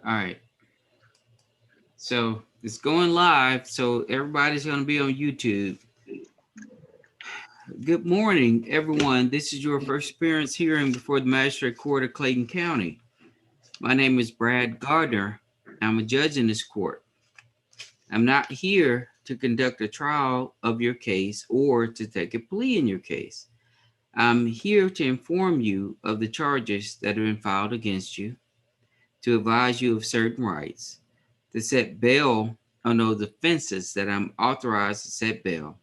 All right. So it's going live. So everybody's going to be on YouTube. Good morning, everyone. This is your first appearance hearing before the Magistrate Court of Clayton County. My name is Brad Gardner. I'm a judge in this court. I'm not here to conduct a trial of your case or to take a plea in your case. I'm here to inform you of the charges that have been filed against you, to advise you of certain rights, to set bail on those offenses that I'm authorized to set bail,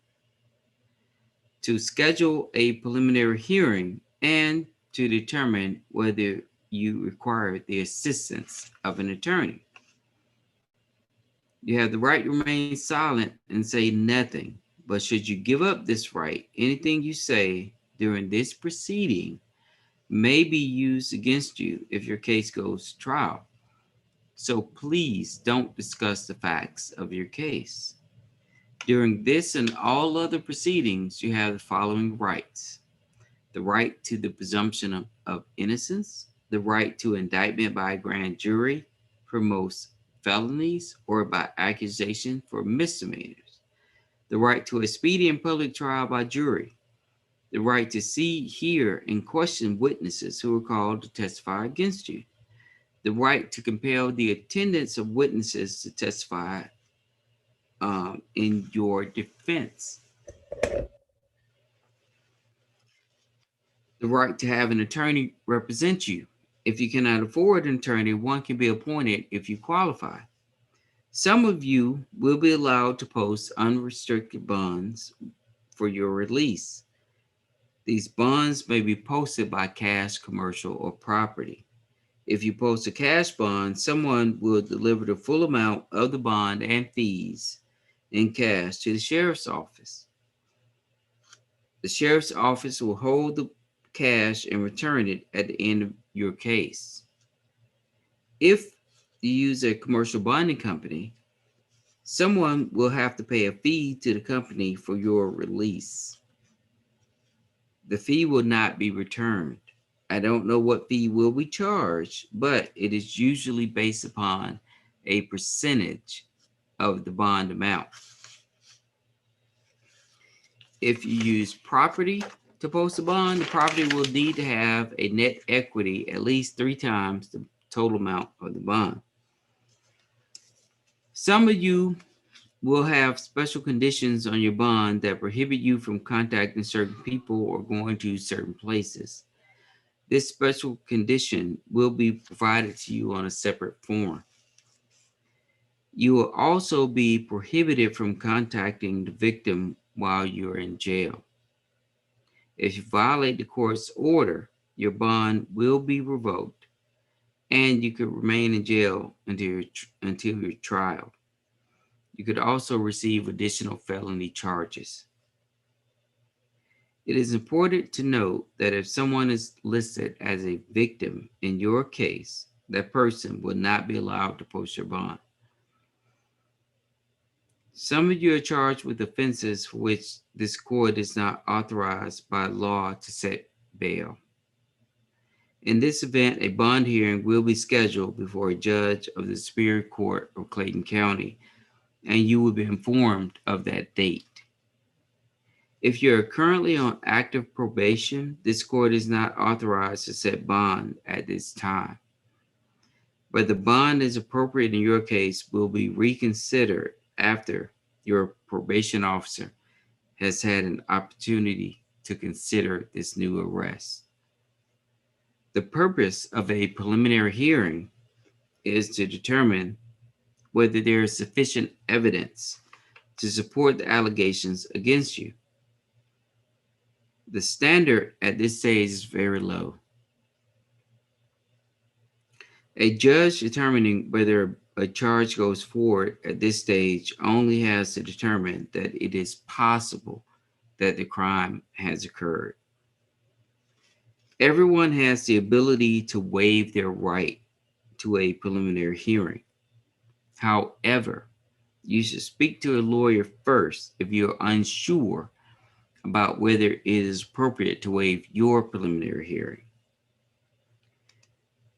to schedule a preliminary hearing, and to determine whether you require the assistance of an attorney. You have the right to remain silent and say nothing, but should you give up this right, anything you say during this proceeding may be used against you if your case goes to trial. So please don't discuss the facts of your case. During this and all other proceedings, you have the following rights: the right to the presumption of innocence, the right to indictment by a grand jury for most felonies or by accusation for misdemeanors, the right to a speedy and public trial by jury, the right to see, hear, and question witnesses who are called to testify against you, the right to compel the attendance of witnesses to testify in your defense, the right to have an attorney represent you. If you cannot afford an attorney, one can be appointed if you qualify. Some of you will be allowed to post unrestricted bonds for your release. These bonds may be posted by cash, commercial, or property. If you post a cash bond, someone will deliver the full amount of the bond and fees in cash to the sheriff's office. The sheriff's office will hold the cash and return it at the end of your case. If you use a commercial bonding company, someone will have to pay a fee to the company for your release. The fee will not be returned. I don't know what fee will be charged, but it is usually based upon a percentage of the bond amount. If you use property to post a bond, the property will need to have a net equity at least 3 times the total amount of the bond. Some of you will have special conditions on your bond that prohibit you from contacting certain people or going to certain places. This special condition will be provided to you on a separate form. You will also be prohibited from contacting the victim while you're in jail. If you violate the court's order, your bond will be revoked and you could remain in jail until your trial. You could also receive additional felony charges. It is important to note that if someone is listed as a victim in your case, that person will not be allowed to post your bond. Some of you are charged with offenses for which this court is not authorized by law to set bail. In this event, a bond hearing will be scheduled before a judge of the Superior Court of Clayton County, and you will be informed of that date. If you're currently on active probation, this court is not authorized to set bond at this time. But the bond is appropriate in your case will be reconsidered after your probation officer has had an opportunity to consider this new arrest. The purpose of a preliminary hearing is to determine whether there is sufficient evidence to support the allegations against you. The standard at this stage is very low. A judge determining whether a charge goes forward at this stage only has to determine that it is possible that the crime has occurred. Everyone has the ability to waive their right to a preliminary hearing. However, you should speak to a lawyer first if you're unsure about whether it is appropriate to waive your preliminary hearing.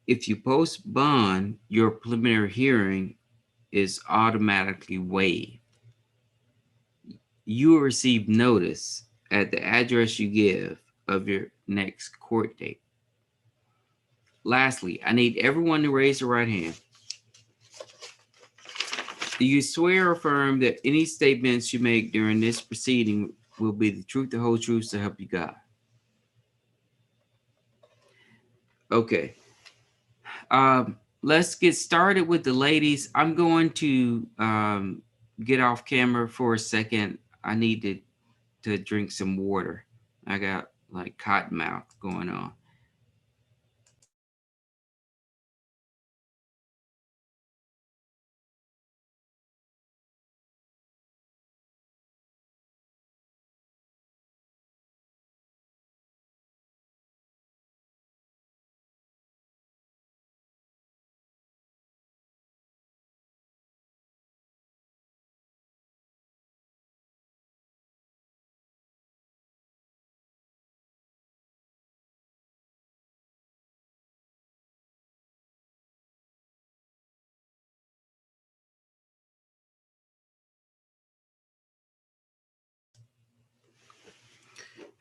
If you post bond, your preliminary hearing is automatically waived. You will receive notice at the address you give of your next court date. Lastly, I need everyone to raise their right hand. Do you swear or affirm that any statements you make during this proceeding will be the truth, the whole truth, to help you God? Okay. Let's get started with the ladies. I'm going to get off camera for a second. I need to drink some water. I got like cotton mouth going on.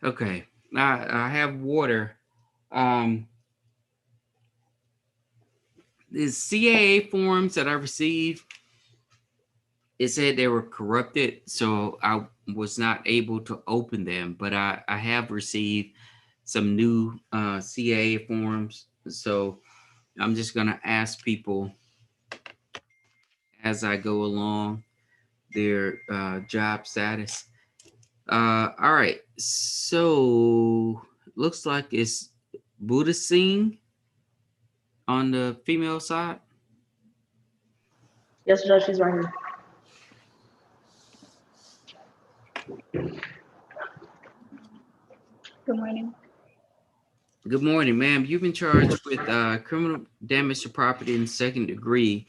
Okay, I have water. Um, the CAA forms that I received, it said they were corrupted, so I was not able to open them. But I have received some new CAA forms, so I'm just gonna ask people as I go along their job status. All right, so looks like it's Buddha Singh on the female side. Yes, Judge, she's right here. Good morning. Good morning, ma'am. You've been charged with criminal damage to property in second degree,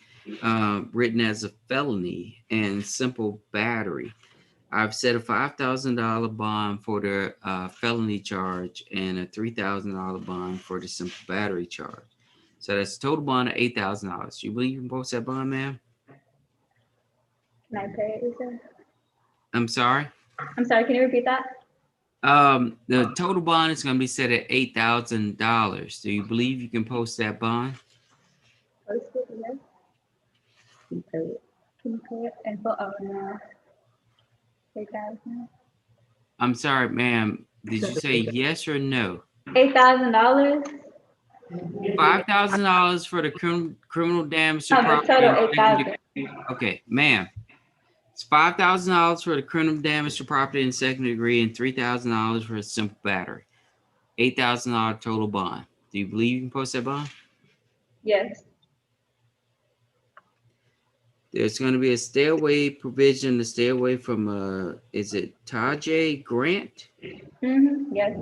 written as a felony and simple battery. I've set a $5,000 bond for the felony charge and a $3,000 bond for the simple battery charge. So that's a total bond of $8,000. You believe you can post that bond, ma'am? Can I pay it, you said? I'm sorry. I'm sorry, can you repeat that? The total bond is going to be set at $8,000. Do you believe you can post that bond? Post it, yes. You pay it. Can you pay it? And for, oh, no. 8,000. I'm sorry, ma'am. Did you say yes or no? $8,000? $5,000 for the criminal damage to No, the property. total 8,000. Okay, ma'am. It's $5,000 for the criminal damage to property in second degree and $3,000 for a simple battery. $8,000 total bond. Do you believe you can post that bond? Yes. There's going to be a stay away provision to stay away from is it Tajay Grant? Mm-hmm. Yes.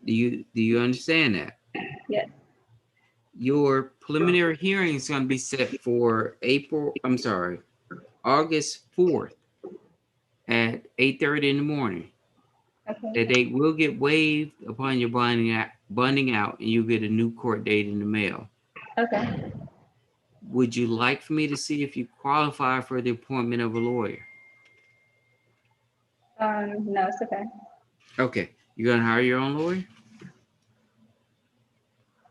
Do you understand that? Yes. Your preliminary hearing is going to be set for August 4th at 8:30 in the morning. Okay. The date will get waived upon your bonding out, and you get a new court date in the mail. Okay. Would you like for me to see if you qualify for the appointment of a lawyer? No, it's okay. Okay, you're gonna hire your own lawyer?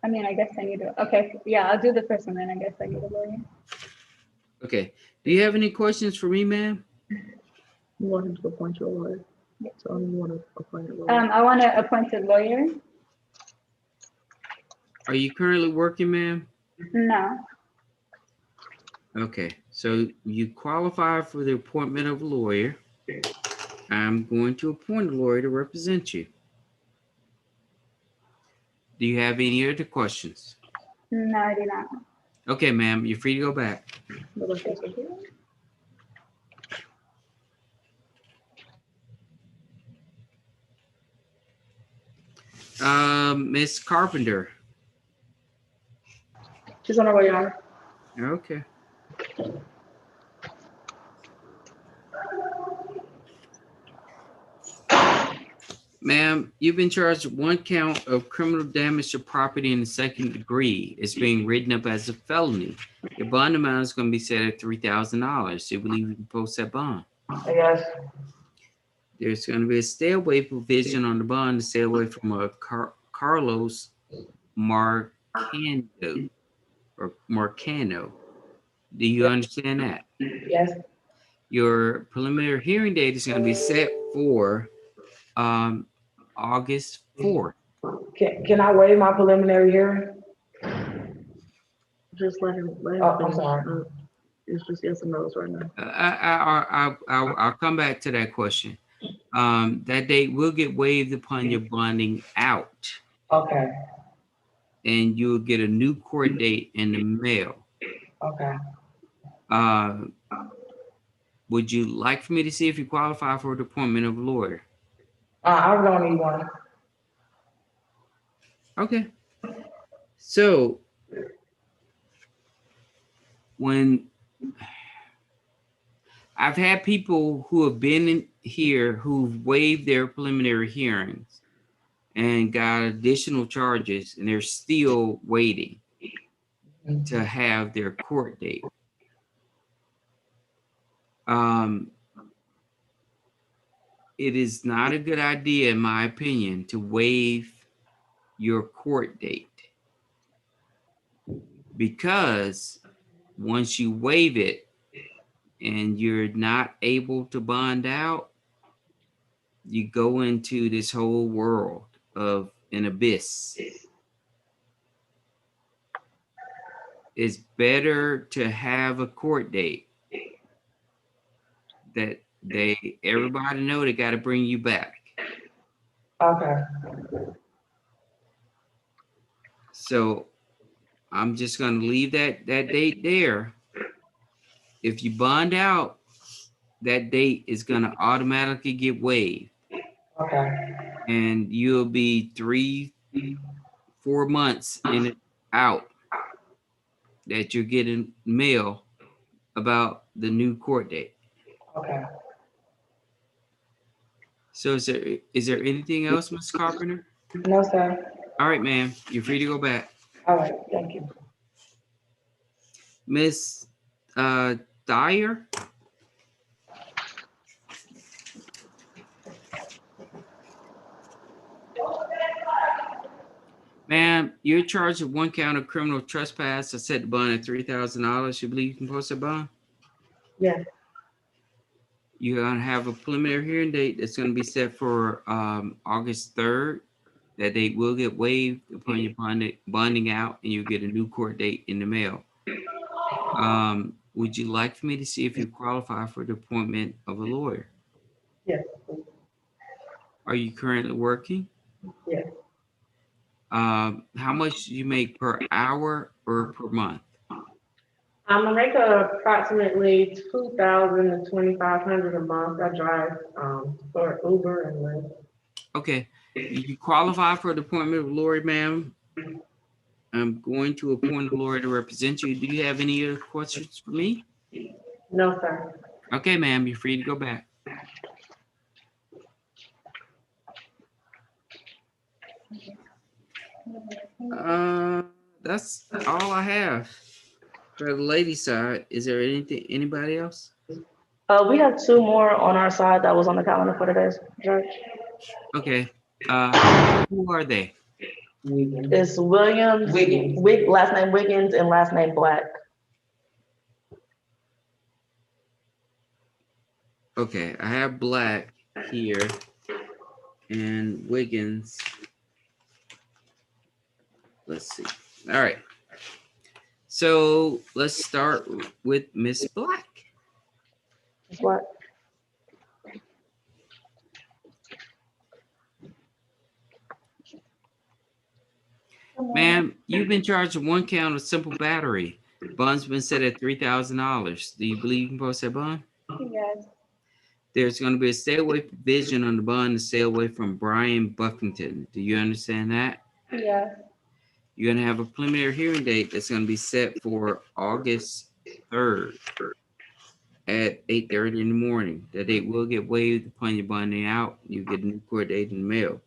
I mean, I guess I need to, okay, yeah, I'll do the first one then. I guess I need a lawyer. Okay. Do you have any questions for me, ma'am? You want him to appoint your lawyer? So you want to appoint a lawyer? I want to appoint a lawyer. Are you currently working, ma'am? No. Okay, so you qualify for the appointment of a lawyer. I'm going to appoint a lawyer to represent you. Do you have any other questions? No, I do not. Okay, ma'am, you're free to go back. Thank you. Miss Carpenter. She's on her way, Your Honor. Okay. Ma'am, you've been charged with one count of criminal damage to property in the second degree. It's being written up as a felony. Your bond amount is going to be set at $3,000. Do you believe you can post that bond? Yes. There's going to be a stay away provision on the bond to stay away from a Carlos Marcano or Marcano. Do you understand that? Yes. Your preliminary hearing date is going to be set for August 4th. Can I waive my preliminary hearing? Just let him Oh, I'm finish. sorry. It's just yes and no's right now. I'll come back to that question. That date will get waived upon your bonding out, Okay. and you'll get a new court date in the mail. Okay. Would you like for me to see if you qualify for the appointment of a lawyer? I don't need one. Okay. So when I've had people who have been in here who've waived their preliminary hearings and got additional charges, and they're still waiting to have their court date. It is not a good idea, in my opinion, to waive your court date, because once you waive it and you're not able to bond out, you go into this whole world of an abyss. It's better to have a court date that everybody know they got to bring you back. Okay. So I'm just going to leave that date there. If you bond out, that date is going to automatically get waived, Okay. and you'll be 3-4 months in and out that you're getting mail about the new court date. Okay. So is there anything else, Ms. Carpenter? No, sir. All right, ma'am, you're free to go back. All right. Thank you. Miss Dyer? Ma'am, you're charged with one count of criminal trespass. I set the bond at $3,000. You believe you can post a bond? Yes. You're gonna have a preliminary hearing date that's gonna be set for August 3rd. That date will get waived upon your bonding out, and you get a new court date in the mail. Would you like for me to see if you qualify for the appointment of a lawyer? Yes. Are you currently working? Yes. How much do you make per hour or per month? I'm gonna make approximately 2,000 to 2,500 a month. I drive for Uber and Lyft. Okay, you qualify for the appointment of a lawyer, ma'am. I'm going to appoint a lawyer to represent you. Do you have any other questions for me? No, sir. Okay, ma'am, you're free to go back. That's all I have for the lady side. Is there anybody else? We have two more on our side that was on the calendar for today's judge. Okay. Who are they? It's Williams, Wiggins. last name Wiggins and last name Black. Okay, I have Black here and Wiggins. Let's see. All right. So let's start with Miss Black. Black. Ma'am, you've been charged with one count of simple battery. Bond's been set at $3,000. Do you believe you can post that bond? Yes. There's going to be a stay away provision on the bond to stay away from Brian Buffington. Do you understand that? Yes. You're going to have a preliminary hearing date that's going to be set for August 3rd. at 8:30 in the morning. The date will get waived upon your bonding out. You get a new court date in the mail.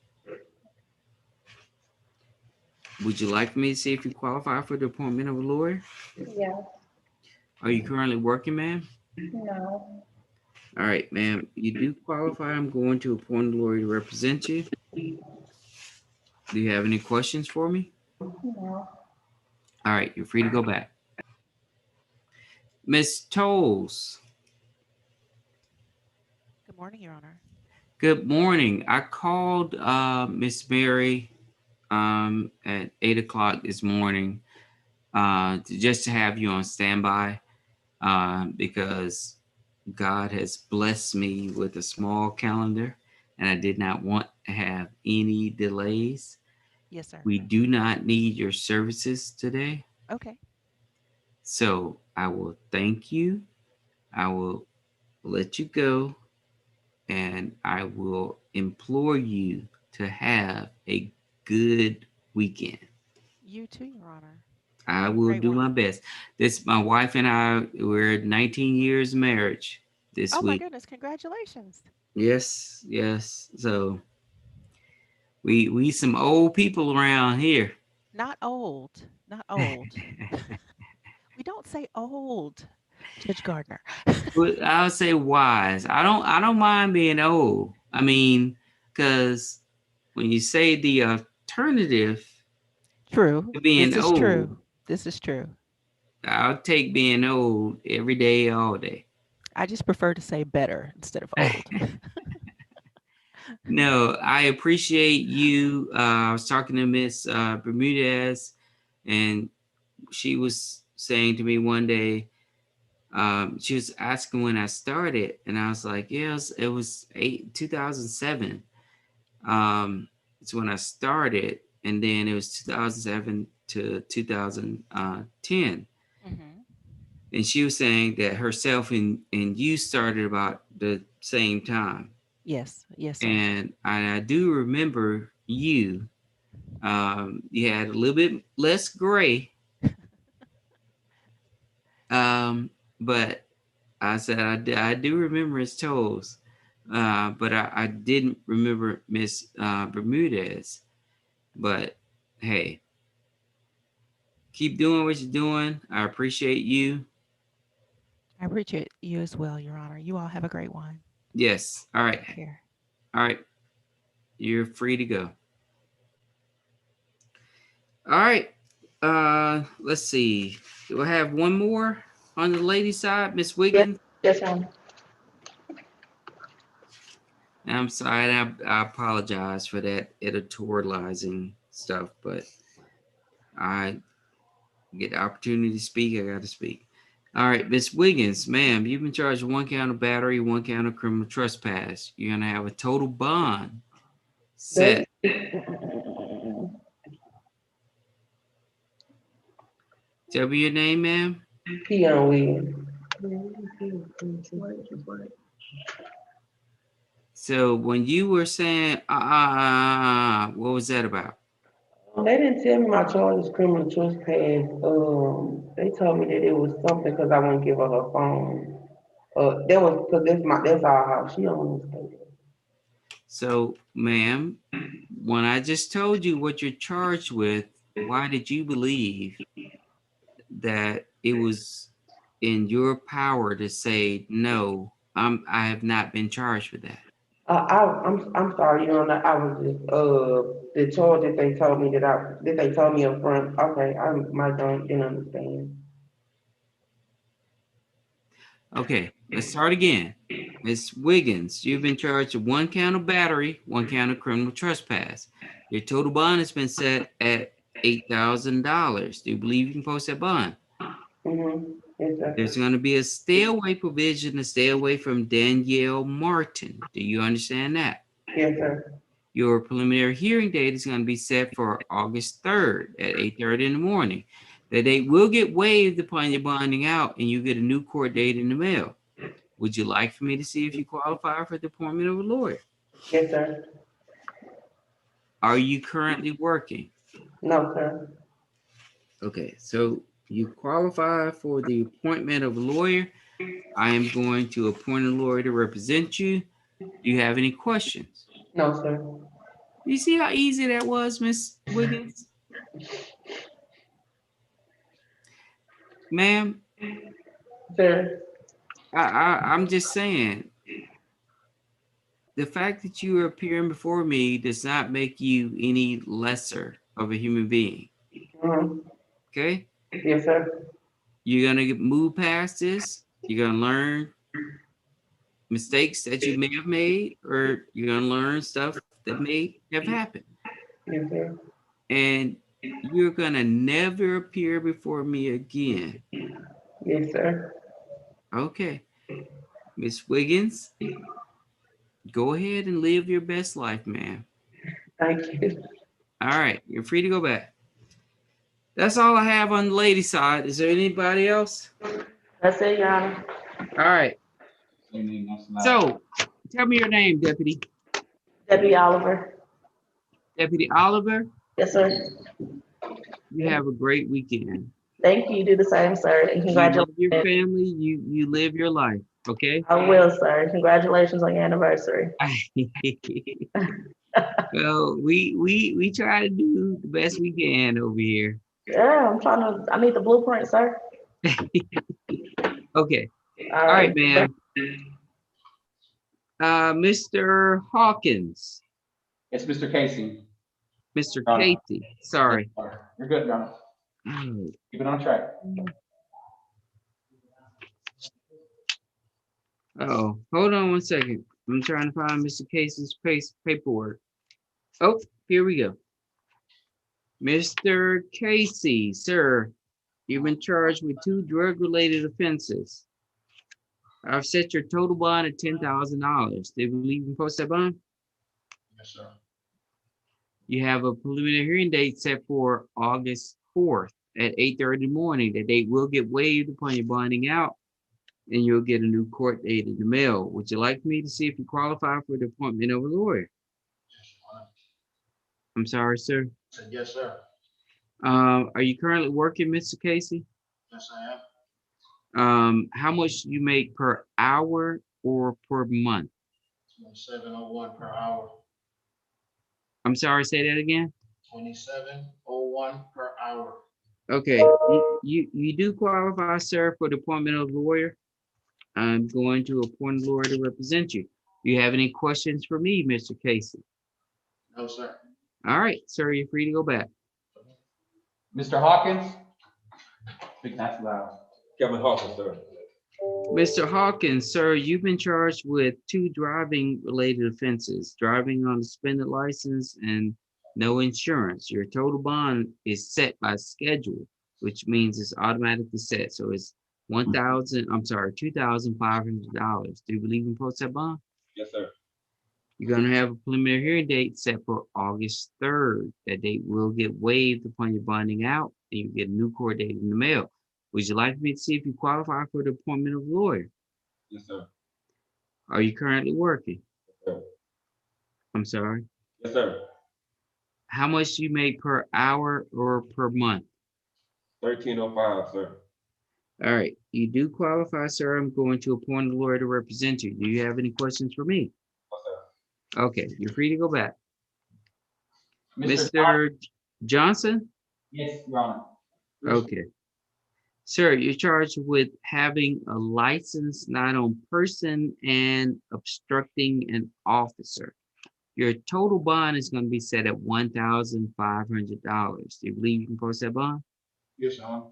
Would you like me to see if you qualify for the appointment of a lawyer? Yes. Are you currently working, ma'am? No. All right, ma'am. You do qualify. I'm going to appoint a lawyer to represent you. Do you have any questions for me? No. All right, you're free to go back. Miss Tolles, Good morning, Your Honor. good morning. I called Miss Mary at 8 o'clock this morning just to have you on standby because God has blessed me with a small calendar and I did not want to have any delays. Yes, sir. We do not need your services today. Okay. So I will thank you. I will let you go and I will implore you to have a good weekend. You too, Your Honor. I Have a will great do one. my best. This my wife and I, we're 19 years marriage this Oh my week. goodness, congratulations. Yes, yes. So we some old people around here. Not old. Not old. We don't say old, Judge Gardner. But I'll say wise. I don't mind being old. I mean, because when you say the alternative True. to being This is old, true. This is true. I'll take being old every day, all day. I just prefer to say better instead of old. No, I appreciate you. I was talking to Miss Bermudez, and she was saying to me one day, she was asking when I started, and I was like, yeah, it was 2007. It's when I started, and then it was 2007 to 2010. Hmm. And she was saying that herself and you started about the same time. Yes. Yes, sir. And I do remember you. You had a little bit less gray, but I said I do remember his toes, but I didn't remember Miss Bermudez. But hey, keep doing what you're doing. I appreciate you. I appreciate you as well, Your Honor. You all have a great one. Yes. All right. Take care. All right. You're free to go. All right. Let's see. Do I have one more on the lady side, Miss Yes, Wiggins? yes, ma'am. I'm sorry. I apologize for that editorializing stuff, but I get the opportunity to speak. I got to speak. All right, Miss Wiggins, ma'am, you've been charged with one count of battery, one count of criminal trespass. You're gonna have a total bond set. Tell me your name, ma'am. Keon Williams. So when you were saying, what was that about? They didn't tell me my charge was criminal trespass. They told me that it was something because I wouldn't give her her phone. That was because that's our house. She don't want to stay there. So, ma'am, when I just told you what you're charged with, why did you believe that it was in your power to say no? I have not been charged with that. I'm sorry, you know, I was just the charge that they told me that they told me up front. Okay, I my don't didn't understand. Okay, let's start again. Miss Wiggins, you've been charged with one count of battery, one count of criminal trespass. Your total bond has been set at $8,000. Do you believe you can post that bond? Yes, There's sir. going to be a stay away provision to stay away from Danielle Martin. Do you understand that? Yes, sir. Your preliminary hearing date is going to be set for August 3rd at 8:30 in the morning. The date will get waived upon your bonding out and you get a new court date in the mail. Would you like for me to see if you qualify for the appointment of a lawyer? Yes, sir. Are you currently working? No, sir. Okay, so you qualify for the appointment of a lawyer. I am going to appoint a lawyer to represent you. Do you have any questions? No, sir. You see how easy that was, Miss Wiggins? Ma'am, Sir. I'm just saying, the fact that you are appearing before me does not make you any lesser of a human being. Mhm. Okay? Yes, sir. You're gonna move past this. You're gonna learn mistakes that you may have made, or you're gonna learn stuff that may have happened. Yes, sir. And you're gonna never appear before me again. Yes, sir. Okay. Miss Wiggins, go ahead and live your best life, man. Thank you. All right, you're free to go back. That's all I have on the lady side. Is there anybody else? That's it, Your Honor. All right. So, tell me your name, Deputy. Debbie Oliver. Deputy Oliver. Yes, sir. You have a great weekend. Thank you. You do the same, sir. And You love congratulations. your family. You live your life. Okay. I will, sir. Congratulations on your anniversary. Well, we try to do the best we can over here. Yeah, I need the blueprint, sir. Okay. All All right. right, man. Mr. Hawkins, It's Mr. Casey. Mr. Got it. Casey. Sorry. You're good, Your Honor. Oh, Keep it on track. oh, hold on one second. I'm trying to find Mr. Casey's paperwork. Oh, here we go. Mr. Casey, sir, you've been charged with 2 drug-related offenses. I've set your total bond at $10,000. Do you believe you can post that bond? Yes, sir. You have a preliminary hearing date set for August 4th at 8:30 in the morning. The date will get waived upon your bonding out, and you'll get a new court date in the mail. Would you like me to see if you qualify for the appointment of a lawyer? Yes, Your Honor. I'm sorry, sir. I said, yes, sir. Are you currently working, Mr. Casey? Yes, I am. How much you make per hour or per month? 2701 per hour. I'm sorry, say that again. 2701 per hour. Okay, you do qualify, sir, for the appointment of a lawyer. I'm going to appoint a lawyer to represent you. Do you have any questions for me, Mr. Casey? No, sir. All right, sir, you're free to go back. Mr. Hawkins? Speak that loud. Kevin Hawkins, sir. Mr. Hawkins, sir, you've been charged with 2 driving-related offenses, driving on a suspended license and no insurance. Your total bond is set by schedule, which means it's automatically set. So it's $2,500. Do you believe in post that bond? Yes, sir. You're gonna have a preliminary hearing date set for August 3rd. That date will get waived upon your bonding out, and you get a new court date in the mail. Would you like me to see if you qualify for the appointment of a lawyer? Yes, sir. Are you currently working? Yes, sir. I'm sorry. Yes, sir. How much do you make per hour or per month? 1305, sir. All right, you do qualify, sir. I'm going to appoint a lawyer to represent you. Do you have any questions for me? Yes, sir. Okay, you're free to go back. Mr. Mr. Johnson? Yes, Your Honor. Okay. Sir, you're charged with having a license not on person and obstructing an officer. Your total bond is going to be set at $1,500. Do you believe you can post that bond? Yes, Your Honor.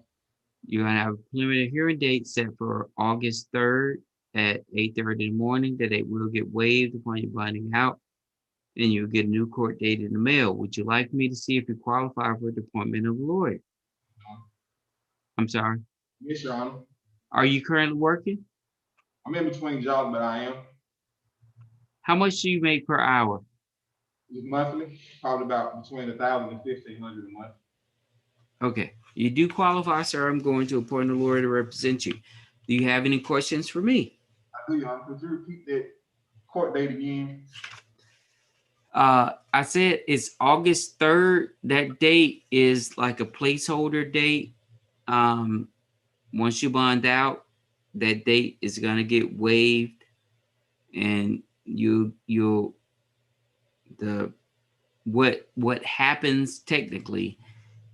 You're going to have a preliminary hearing date set for August 3rd at 8:30 in the morning. The date will get waived upon your bonding out, and you'll get a new court date in the mail. Would you like me to see if you qualify for the appointment of a lawyer? I'm sorry. Yes, Your Honor. Are you currently working? I'm in between jobs, but I am. How much do you make per hour? Monthly, probably about between 1,000 and 1,500 a month. Okay, you do qualify, sir. I'm going to appoint a lawyer to represent you. Do you have any questions for me? I do, Your Honor. Could you repeat that court date again? I said it's August 3rd. That date is like a placeholder date. Once you bond out, that date is gonna get waived, and you'll the what happens technically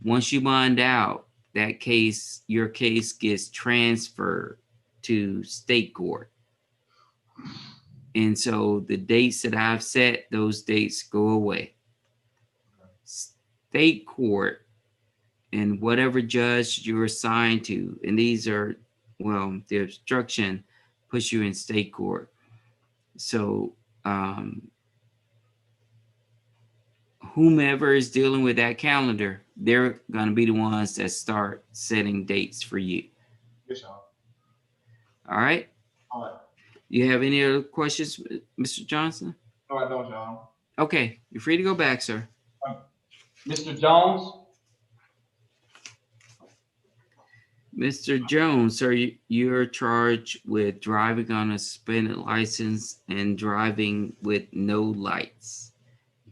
once you bond out, that case, your case gets transferred to state court. And so the dates that I've set, those dates go away. State court and whatever judge you're assigned to, and these are, well, the obstruction puts you in state court. So whomever is dealing with that calendar, they're going to be the ones that start setting dates for you. Yes, y'all. All right. All right. You have any other questions, Mr. Johnson? No, I don't, y'all. Okay, you're free to go back, sir. Mr. Jones? Mr. Jones, sir, you're charged with driving on a suspended license and driving with no lights.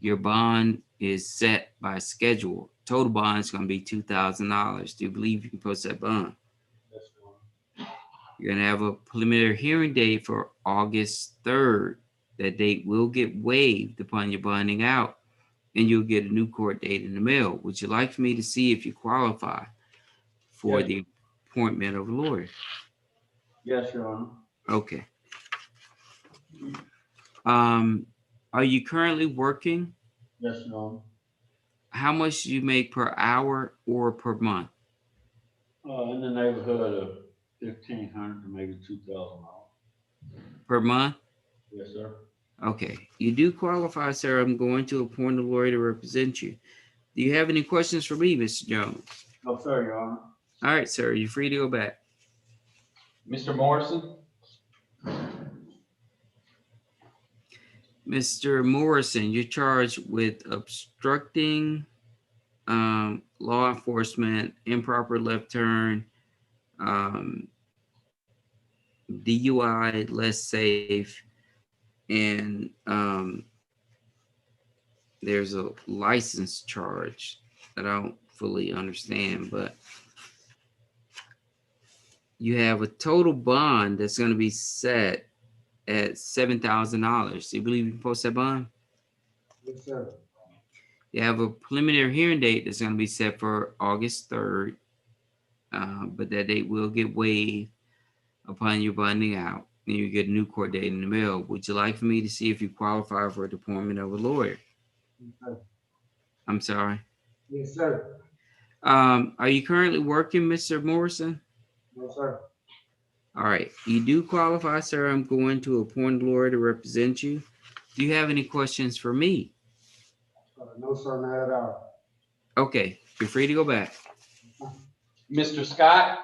Your bond is set by schedule. Total bond is going to be $2,000. Do you believe you can post that bond? Yes, y'all. You're going to have a preliminary hearing date for August 3rd. That date will get waived upon your bonding out, and you'll get a new court date in the mail. Would you like for me to see if you qualify for Yes. the appointment of a lawyer? Yes, Your Honor. Okay. Are you currently working? Yes, Your Honor. How much do you make per hour or per month? In the neighborhood of $1,500 to maybe $2,000. Per month? Yes, sir. Okay. You do qualify, sir. I'm going to appoint a lawyer to represent you. Do you have any questions for me, Mr. Jones? No, sir, Your Honor. All right, sir. You're free to go back. Mr. Morrison? Mr. Morrison, you're charged with obstructing law enforcement, improper left turn, DUI, less safe, and there's a license charge that I don't fully understand, but you have a total bond that's going to be set at $7,000. Do you believe you can post that bond? Yes, sir. You have a preliminary hearing date that's going to be set for August 3rd, but that date will get waived upon your bonding out, and you get a new court date in the mail. Would you like for me to see if you qualify for the appointment of a lawyer? Yes, sir. I'm sorry. Yes, sir. Are you currently working, Mr. Morrison? No, sir. All right. You do qualify, sir. I'm going to appoint a lawyer to represent you. Do you have any questions for me? No, sir, not at all. Okay. You're free to go back. Mr. Scott?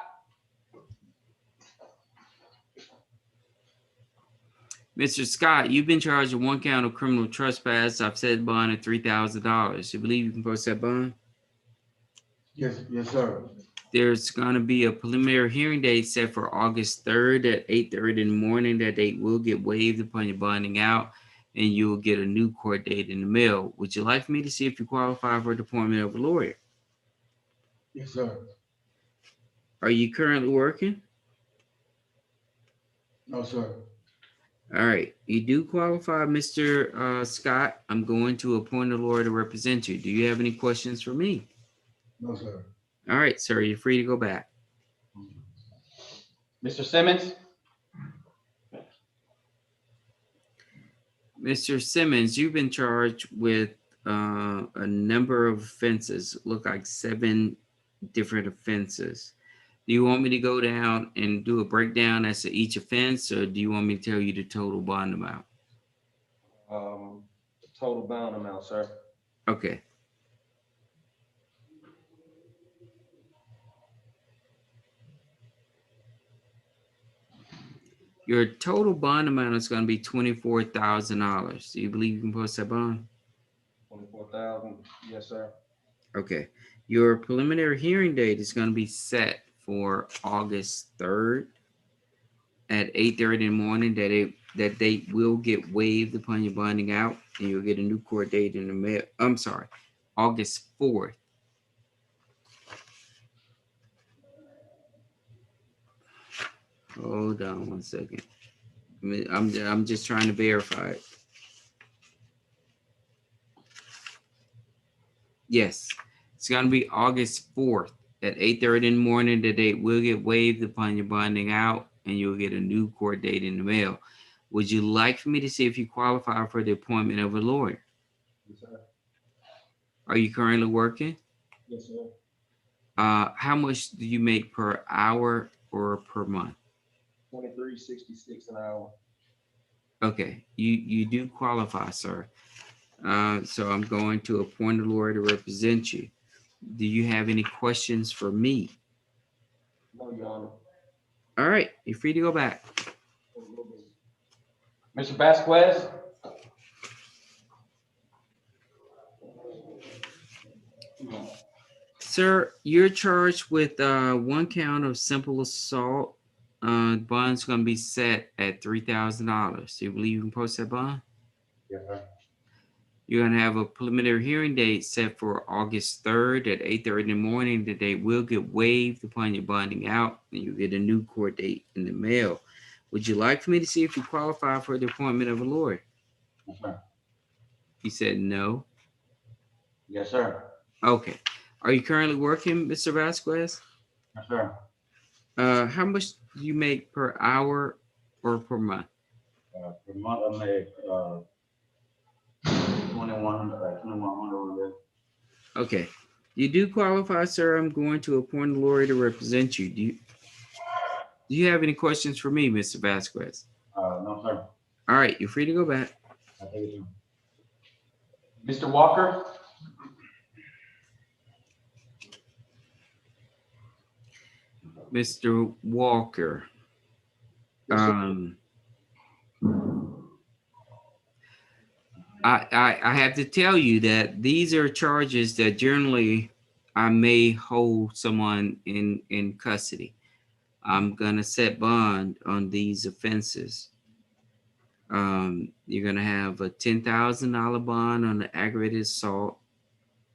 Mr. Scott, you've been charged with one count of criminal trespass. I've set bond at $3,000. You believe you can post that bond? Yes, sir. There's going to be a preliminary hearing date set for August 3rd at 8:30 in the morning. That date will get waived upon your bonding out, and you'll get a new court date in the mail. Would you like for me to see if you qualify for the appointment of a lawyer? Yes, sir. Are you currently working? No, sir. All right. You do qualify, Mr. Scott. I'm going to appoint a lawyer to represent you. Do you have any questions for me? No, sir. All right, sir. You're free to go back. Mr. Simmons? Mr. Simmons, you've been charged with a number of offenses, look like 7 different offenses. Do you want me to go down and do a breakdown as to each offense, or do you want me to tell you the total bond amount? Total bond amount, sir. Okay. Your total bond amount is going to be $24,000. Do you believe you can post that bond? 24,000. Yes, sir. Okay. Your preliminary hearing date is going to be set for August 3rd at 8:30 in the morning. That date will get waived upon your bonding out, and you'll get a new court date in the mail. I'm sorry, August 4th. Hold on one second. I'm just trying to verify it. Yes, it's going to be August 4th at 8:30 in the morning. The date will get waived upon your bonding out, and you'll get a new court date in the mail. Would you like for me to see if you qualify for the appointment of a lawyer? Yes, sir. Are you currently working? Yes, sir. How much do you make per hour or per month? 23.66 an hour. Okay, you do qualify, sir. So I'm going to appoint a lawyer to represent you. Do you have any questions for me? No, Your Honor. All right, you're free to go back. Mr. Vasquez? Sir, you're charged with one count of simple assault. Bond's going to be set at $3,000. Do you believe you can post that bond? Yes, sir. You're going to have a preliminary hearing date set for August 3rd at 8:30 in the morning. The date will get waived upon your bonding out, and you'll get a new court date in the mail. Would you like for me to see if you qualify for the appointment of a lawyer? Yes, sir. You said no. Yes, sir. Okay. Are you currently working, Mr. Vasquez? Yes, sir. How much do you make per hour or per month? Per month, I make, 2,100. Okay. You do qualify, sir. I'm going to appoint a lawyer to represent you. Do you have any questions for me, Mr. Vasquez? No, sir. All right, you're free to go back. I think it's. Mr. Walker? Mr. Walker. Yes, sir. I have to tell you that these are charges that generally I may hold someone in custody. I'm gonna set bond on these offenses. You're gonna have a $10,000 bond on the aggravated assault.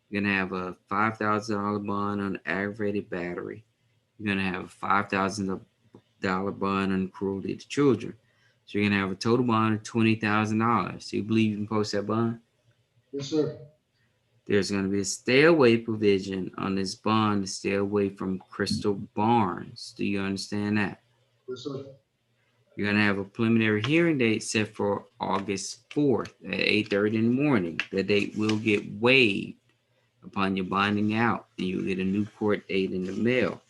You're gonna have a $5,000 bond on aggravated battery. You're gonna have a $5,000 bond on cruelty to children. So you're gonna have a total bond of $20,000. Do you believe you can post that bond? Yes, sir. There's gonna be a stay away provision on this bond to stay away from Crystal Barnes. Do you understand that? Yes, sir. You're gonna have a preliminary hearing date set for August 4th at 8:30 in the morning. The date will get waived upon your bonding out, and you'll get a new court date in the mail.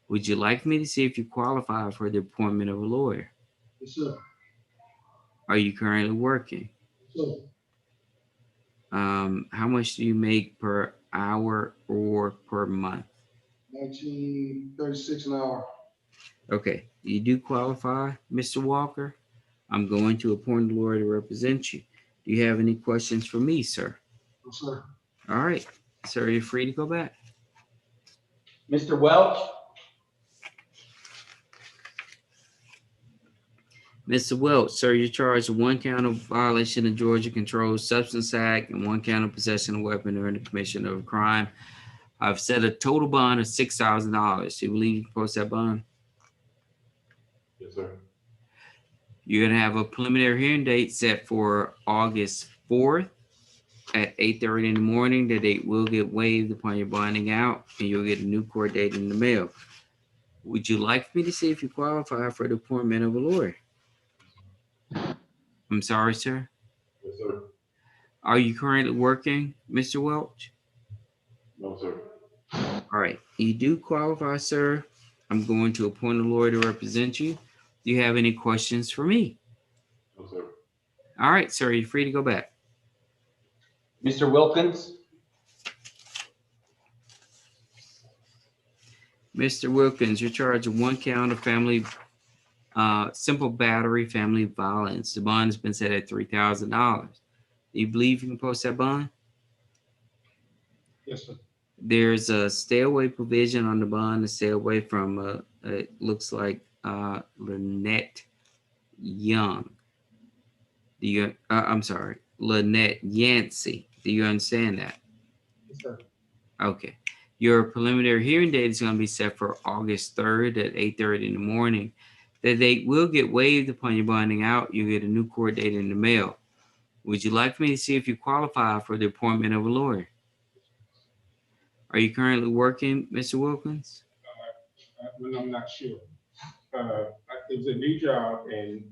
Would you like me to see if you qualify for the appointment of a lawyer? Yes, sir. Are you currently working? Yes, sir. How much do you make per hour or per month? 19.36 an hour. Okay, you do qualify, Mr. Walker. I'm going to appoint a lawyer to represent you. Do you have any questions for me, sir? No, sir. All right, sir, you're free to go back. Mr. Welch? Mr. Welch, sir, you're charged with one count of violation of Georgia Controlled Substance Act and one count of possession of a weapon during the commission of a crime. I've set a total bond of $6,000. Do you believe you can post that bond? Yes, sir. You're gonna have a preliminary hearing date set for August 4th at 8:30 in the morning. The date will get waived upon your bonding out, and you'll get a new court date in the mail. Would you like me to see if you qualify for the appointment of a lawyer? I'm sorry, sir. Yes, sir. Are you currently working, Mr. Welch? No, sir. All right. You do qualify, sir. I'm going to appoint a lawyer to represent you. Do you have any questions for me? No, sir. All right, sir. You're free to go back. Mr. Wilkins? Mr. Wilkins, you're charged with one count of simple battery, family violence. The bond has been set at $3,000. Do you believe you can post that bond? Yes, sir. There's a stay away provision on the bond to stay away from, it looks like Lynette Young. I'm sorry, Lynette Yancey. Do you understand that? Yes, sir. Okay. Your preliminary hearing date is going to be set for August 3rd at 8:30 in the morning. The date will get waived upon your bonding out. You'll get a new court date in the mail. Would you like me to see if you qualify for the appointment of a lawyer? Are you currently working, Mr. Wilkins? Well, I'm not sure. It was a new job and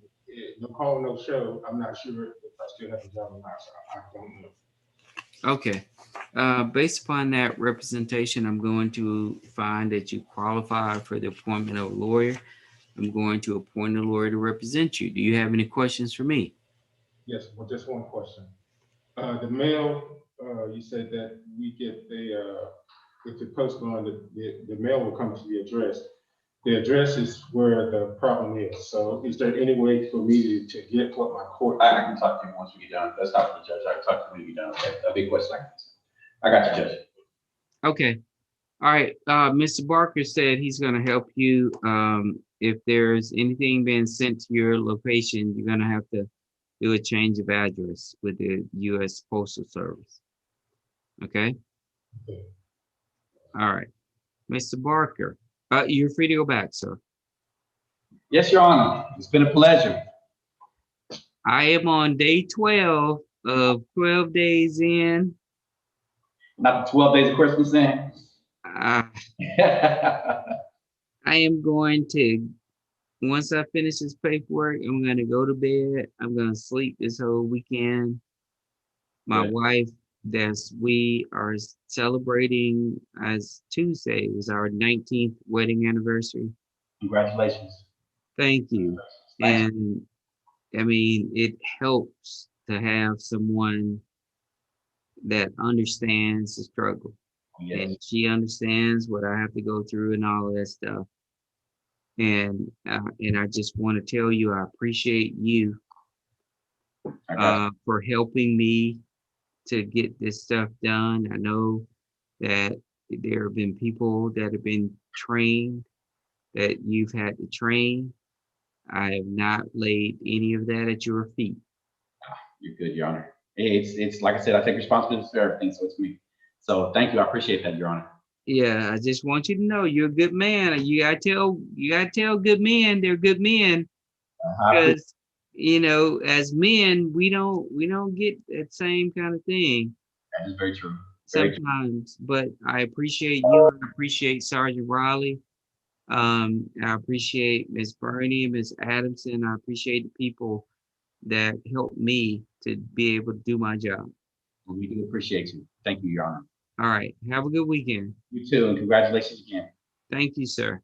no call, no show. I'm not sure if I still have a job or not. So I don't know. Okay. Based upon that representation, I'm going to find that you qualify for the appointment of a lawyer. I'm going to appoint a lawyer to represent you. Do you have any questions for me? Yes, well, just one question. The mail, you said that we get if the postman, the mail will come to the address. The address is where the problem is. So is there any way for me to get what my court? I can talk to you once we get done. That's not for the judge. I can talk to you when we get done. Okay? A big question. I got you, Judge. Okay. All right. Mr. Barker said he's going to help you. If there's anything being sent to your location, you're going to have to do a change of address with the U.S. Postal Service. Okay? Okay. All right. Mr. Barker, you're free to go back, sir. Yes, Your Honor. It's been a pleasure. I am on day 12 of 12 days in. Not the 12 days of Christmas then. I am going to, once I finish this paperwork, I'm going to go to bed. I'm going to sleep this whole weekend. My Good. wife, we are celebrating as Tuesday was our 19th wedding anniversary. Congratulations. Thank you. Nice. And I mean, it helps to have someone that understands the struggle. Yes. And she understands what I have to go through and all of that stuff. And I just want to tell you, I appreciate you I got you. for helping me to get this stuff done. I know that there have been people that have been trained that you've had to train. I have not laid any of that at your feet. You're good, Your Honor. It's like I said, I take responsibility for everything, so it's me. So thank you. I appreciate that, Your Honor. Yeah, I just want you to know you're a good man. You gotta tell good men they're good men, because as men we don't get that same kind of thing That is very true. Very true. sometimes. But I appreciate you. I appreciate Sergeant Riley. I appreciate Miss Bernie, Miss Adamson. I appreciate the people that helped me to be able to do my job. We do appreciate you. Thank you, Your Honor. All right. Have a good weekend. You too, and congratulations again. Thank you, sir.